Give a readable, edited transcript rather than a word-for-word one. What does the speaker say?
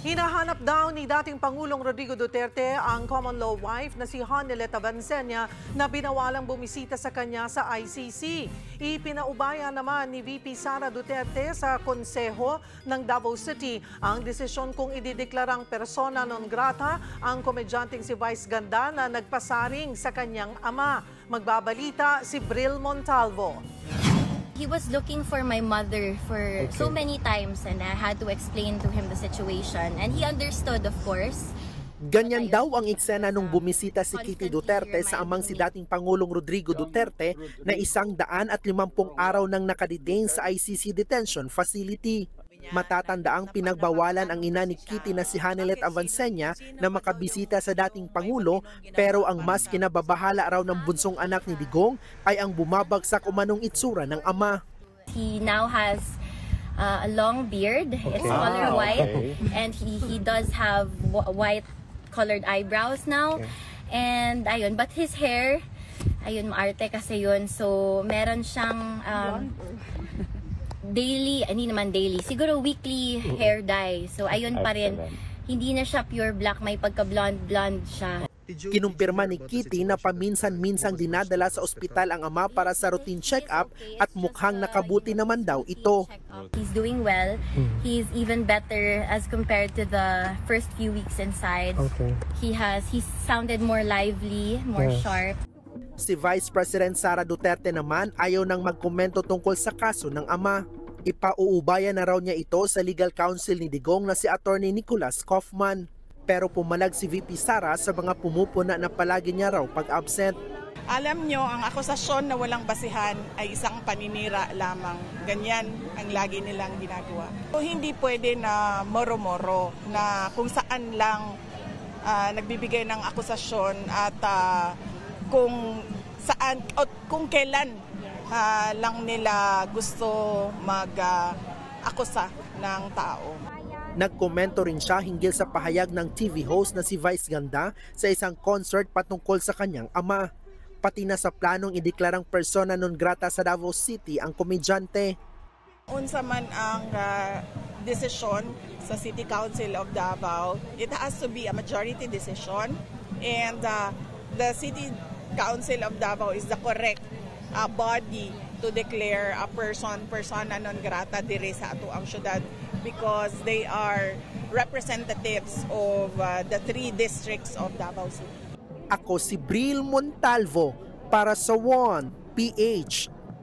Hinahanap daw ni dating Pangulong Rodrigo Duterte ang common law wife na si Hanelet Avancenia na binawalang bumisita sa kanya sa ICC. Ipinaubaya naman ni VP Sara Duterte sa Konseho ng Davao City ang desisyon kung idideklarang persona non grata ang komedyanteng si Vice Ganda na nagpasaring sa kanyang ama. Magbabalita si Bril Montalvo. He was looking for my mother for so many times and I had to explain to him the situation and he understood, of course. Ganyan daw ang eksena nung bumisita si Kitty Duterte sa amang si dating Pangulong Rodrigo Duterte na 150 araw nang nakadetain sa ICC detention facility. Matatanda ang pinagbawalan ang ina ni Kitty na si Hanelet Avancenia na makabisita sa dating Pangulo, pero ang mas kinababahala raw ng bunsong anak ni Digong ay ang bumabagsak umanong itsura ng ama. He now has a long beard, it's color white, and he does have white colored eyebrows now. And ayun, but his hair, ayun, maarte kasi yun, so meron siyang daily, hindi naman daily, siguro weekly hair dye. So ayun pa rin, hindi na siya pure black, may pagka-blonde siya. Kinumpirma ni Kitty na paminsan-minsang dinadala sa ospital ang ama para sa routine check-up at mukhang nakabuti naman daw ito. He's doing well. He's even better as compared to the first few weeks inside. He sounded more lively, more sharp. Si Vice President Sara Duterte naman ayaw nang magkomento tungkol sa kaso ng ama. Ipauubaya na raw niya ito sa legal counsel ni Digong na si Attorney Nicholas Kaufman. Pero pumalag si VP Sara sa mga pumupuna na palagi niya raw pag-absent. Alam nyo, ang akusasyon na walang basihan ay isang paninira lamang. Ganyan ang lagi nilang ginagawa. So, hindi pwede na moro-moro na kung saan lang nagbibigay ng akusasyon at kung saan o kung kailan lang nila gusto mag-akusa ng tao. Nagkomento rin siya hinggil sa pahayag ng TV host na si Vice Ganda sa isang concert patungkol sa kanyang ama. Pati na sa planong ideklarang persona non grata sa Davao City ang komedyante. Unsa man ang desisyon sa City Council of Davao, it has to be a majority decision, and the City Council of Davao is the correct body to declare a persona non grata diri sa atoang syudad because they are representatives of the 3 districts of Davao City. Ako si Bril Montalvo para sa 1PH.